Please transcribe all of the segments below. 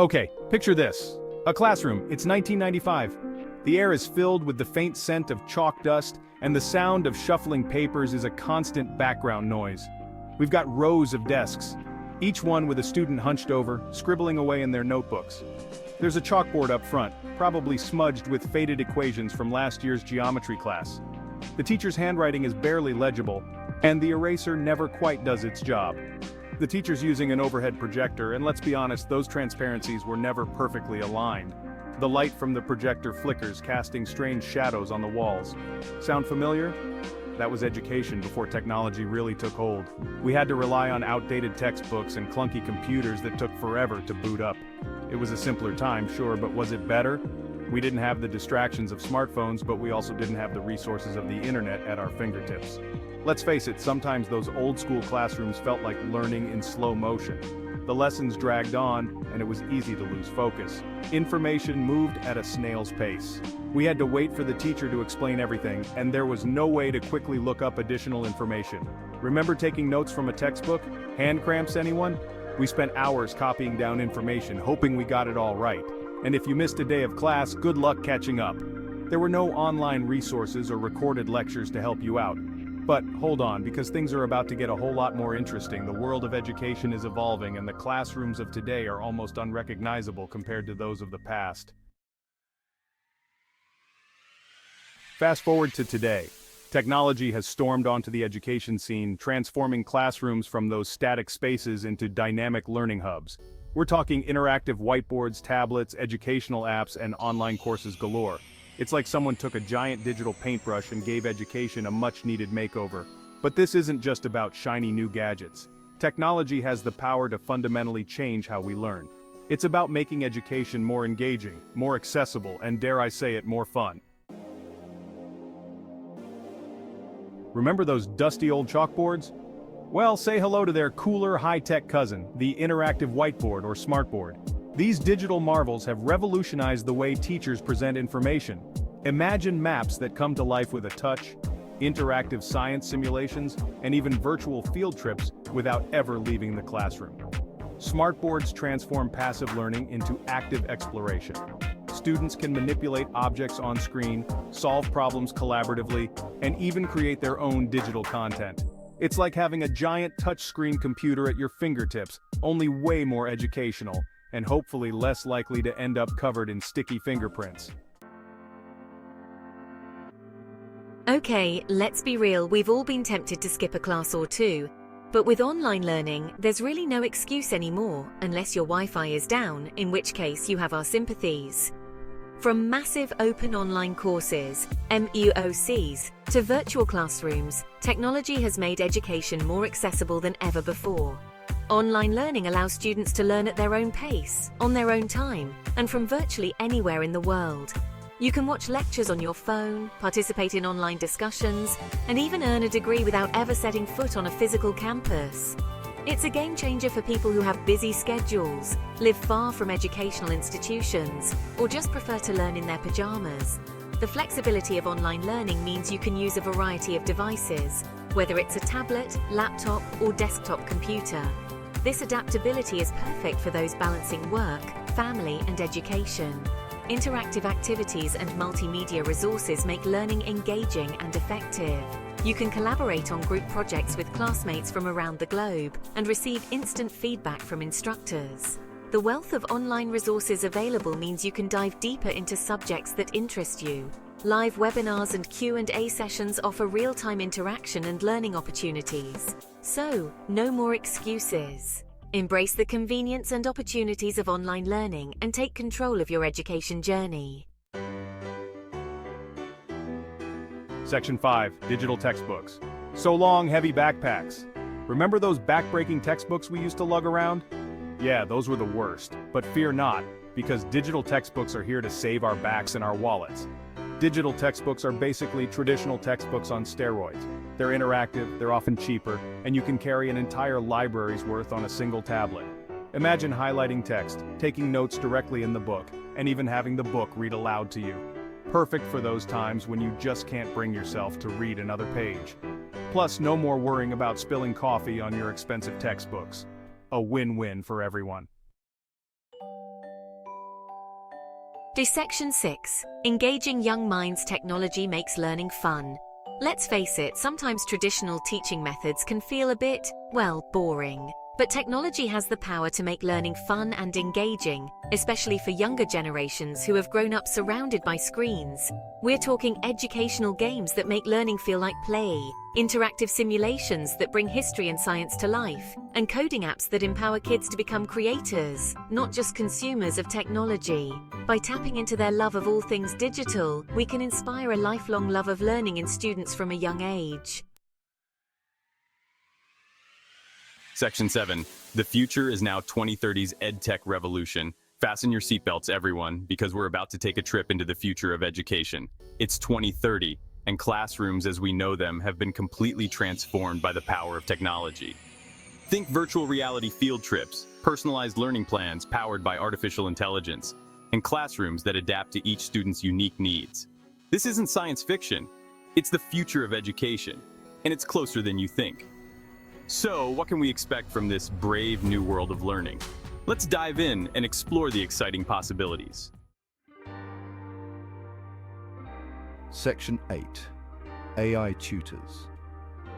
Okay, picture this. A classroom, it's 1995. The air is filled with the faint scent of chalk dust, and the sound of shuffling papers is a constant background noise. We've got rows of desks, each one with a student hunched over, scribbling away in their notebooks. There's a chalkboard up front, probably smudged with faded equations from last year's geometry class. The teacher's handwriting is barely legible, and the eraser never quite does its job. The teacher's using an overhead projector, and let's be honest, those transparencies were never perfectly aligned. The light from the projector flickers, casting strange shadows on the walls. Sound familiar? That was education before technology really took hold. We had to rely on outdated textbooks and clunky computers that took forever to boot up. It was a simpler time, sure, but was it better? We didn't have the distractions of smartphones, but we also didn't have the resources of the internet at our fingertips. Let's face it, sometimes those old-school classrooms felt like learning in slow motion. The lessons dragged on, and it was easy to lose focus. Information moved at a snail's pace. We had to wait for the teacher to explain everything, and there was no way to quickly look up additional information. Remember taking notes from a textbook? Hand cramps, anyone? We spent hours copying down information, hoping we got it all right. And if you missed a day of class, good luck catching up. There were no online resources or recorded lectures to help you out. But hold on, because things are about to get a whole lot more interesting. The world of education is evolving, and the classrooms of today are almost unrecognizable compared to those of the past. Fast forward to today. Technology has stormed onto the education scene, transforming classrooms from those static spaces into dynamic learning hubs. We're talking interactive whiteboards, tablets, educational apps, and online courses galore. It's like someone took a giant digital paintbrush and gave education a much-needed makeover. But this isn't just about shiny new gadgets. Technology has the power to fundamentally change how we learn. It's about making education more engaging, more accessible, and dare I say it, more fun. Remember those dusty old chalkboards? Well, say hello to their cooler, high-tech cousin, the interactive whiteboard or smartboard. These digital marvels have revolutionized the way teachers present information. Imagine maps that come to life with a touch, interactive science simulations, and even virtual field trips without ever leaving the classroom. Smartboards transform passive learning into active exploration. Students can manipulate objects on screen, solve problems collaboratively, and even create their own digital content. It's like having a giant touchscreen computer at your fingertips, only way more educational, and hopefully less likely to end up covered in sticky fingerprints. Okay, let's be real, we've all been tempted to skip a class or two. But with online learning, there's really no excuse anymore, unless your Wi-Fi is down, in which case you have our sympathies. From massive open online courses, MOOCs, to virtual classrooms, technology has made education more accessible than ever before. Online learning allows students to learn at their own pace, on their own time, and from virtually anywhere in the world. You can watch lectures on your phone, participate in online discussions, and even earn a degree without ever setting foot on a physical campus. It's a game changer for people who have busy schedules, live far from educational institutions, or just prefer to learn in their pajamas. The flexibility of online learning means you can use a variety of devices, whether it's a tablet, laptop, or desktop computer. This adaptability is perfect for those balancing work, family, and education. Interactive activities and multimedia resources make learning engaging and effective. You can collaborate on group projects with classmates from around the globe and receive instant feedback from instructors. The wealth of online resources available means you can dive deeper into subjects that interest you. Live webinars and Q&A sessions offer real-time interaction and learning opportunities. So, no more excuses. Embrace the convenience and opportunities of online learning and take control of your education journey. Section 5, Digital Textbooks. So long, heavy backpacks. Remember those back-breaking textbooks we used to lug around? Yeah, those were the worst. But fear not, because digital textbooks are here to save our backs and our wallets. Digital textbooks are basically traditional textbooks on steroids. They're interactive, they're often cheaper, and you can carry an entire library's worth on a single tablet. Imagine highlighting text, taking notes directly in the book, and even having the book read aloud to you. Perfect for those times when you just can't bring yourself to read another page. Plus, no more worrying about spilling coffee on your expensive textbooks. A win-win for everyone. To Section 6. Engaging young minds, technology makes learning fun. Let's face it, sometimes traditional teaching methods can feel a bit, well, boring. But technology has the power to make learning fun and engaging, especially for younger generations who have grown up surrounded by screens. We're talking educational games that make learning feel like play, interactive simulations that bring history and science to life, and coding apps that empower kids to become creators, not just consumers of technology. By tapping into their love of all things digital, we can inspire a lifelong love of learning in students from a young age. Section 7. The future is now 2030's EdTech revolution. Fasten your seatbelts, everyone, because we're about to take a trip into the future of education. It's 2030, and classrooms as we know them have been completely transformed by the power of technology. Think virtual reality field trips, personalized learning plans powered by artificial intelligence, and classrooms that adapt to each student's unique needs. This isn't science fiction. It's the future of education, and it's closer than you think. So, what can we expect from this brave new world of learning? Let's dive in and explore the exciting possibilities. Section 8. AI tutors.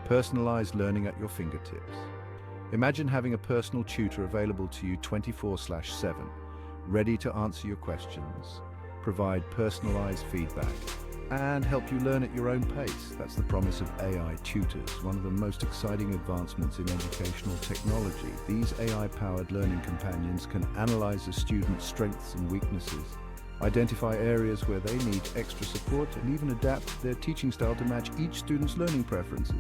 Personalized learning at your fingertips. Imagine having a personal tutor available to you 24/7, ready to answer your questions, provide personalized feedback, and help you learn at your own pace. That's the promise of AI tutors, one of the most exciting advancements in educational technology. These AI-powered learning companions can analyze a student's strengths and weaknesses, identify areas where they need extra support, and even adapt their teaching style to match each student's learning preferences.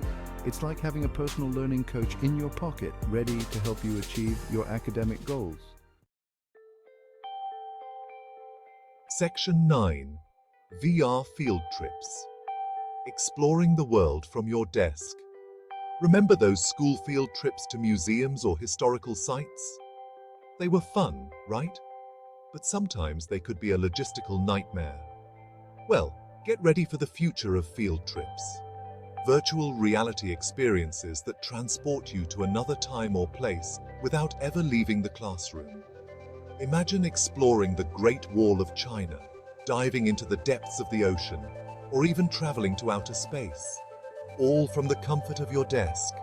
It's like having a personal learning coach in your pocket, ready to help you achieve your academic goals. Section 9. VR field trips. Exploring the world from your desk. Remember those school field trips to museums or historical sites? They were fun, right? But sometimes they could be a logistical nightmare. Well, get ready for the future of field trips. Virtual reality experiences that transport you to another time or place without ever leaving the classroom. Imagine exploring the Great Wall of China, diving into the depths of the ocean, or even traveling to outer space, all from the comfort of your desk.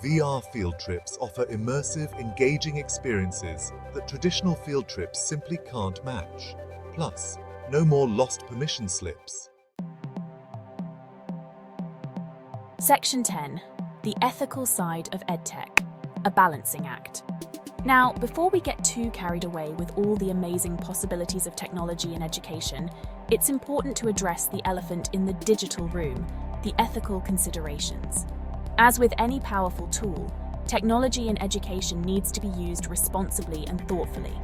VR field trips offer immersive, engaging experiences that traditional field trips simply can't match. Plus, no more lost permission slips. Section 10. The ethical side of EdTech, a balancing act. Now, before we get too carried away with all the amazing possibilities of technology in education, it's important to address the elephant in the digital room, the ethical considerations. As with any powerful tool, technology in education needs to be used responsibly and thoughtfully.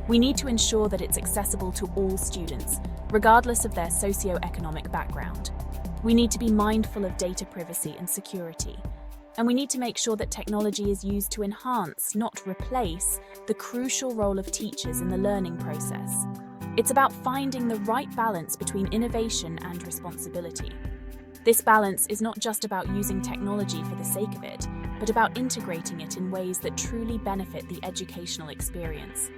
We need to ensure that it's accessible to all students, regardless of their socio-economic background. We need to be mindful of data privacy and security. And we need to make sure that technology is used to enhance, not replace, the crucial role of teachers in the learning process. It's about finding the right balance between innovation and responsibility. This balance is not just about using technology for the sake of it, but about integrating it in ways that truly benefit the educational experience.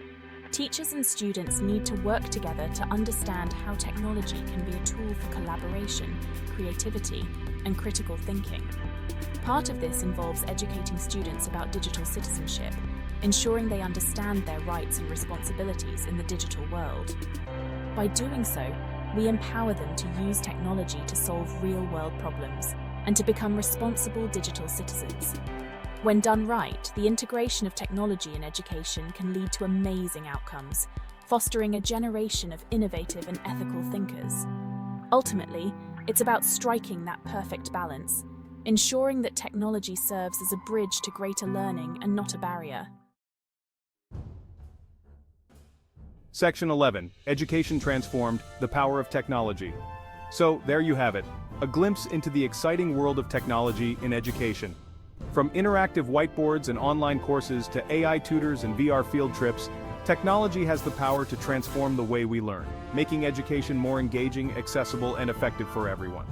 Teachers and students need to work together to understand how technology can be a tool for collaboration, creativity, and critical thinking. Part of this involves educating students about digital citizenship, ensuring they understand their rights and responsibilities in the digital world. By doing so, we empower them to use technology to solve real-world problems and to become responsible digital citizens. When done right, the integration of technology in education can lead to amazing outcomes, fostering a generation of innovative and ethical thinkers. Ultimately, it's about striking that perfect balance, ensuring that technology serves as a bridge to greater learning and not a barrier. Section 11. Education transformed, the power of technology. So, there you have it. A glimpse into the exciting world of technology in education. From interactive whiteboards and online courses to AI tutors and VR field trips, technology has the power to transform the way we learn, making education more engaging, accessible, and effective for everyone.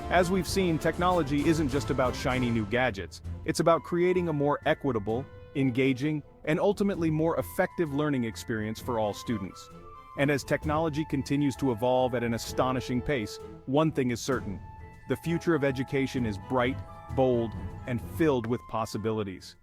As we've seen, technology isn't just about shiny new gadgets. It's about creating a more equitable, engaging, and ultimately more effective learning experience for all students. And as technology continues to evolve at an astonishing pace, one thing is certain: the future of education is bright, bold, and filled with possibilities.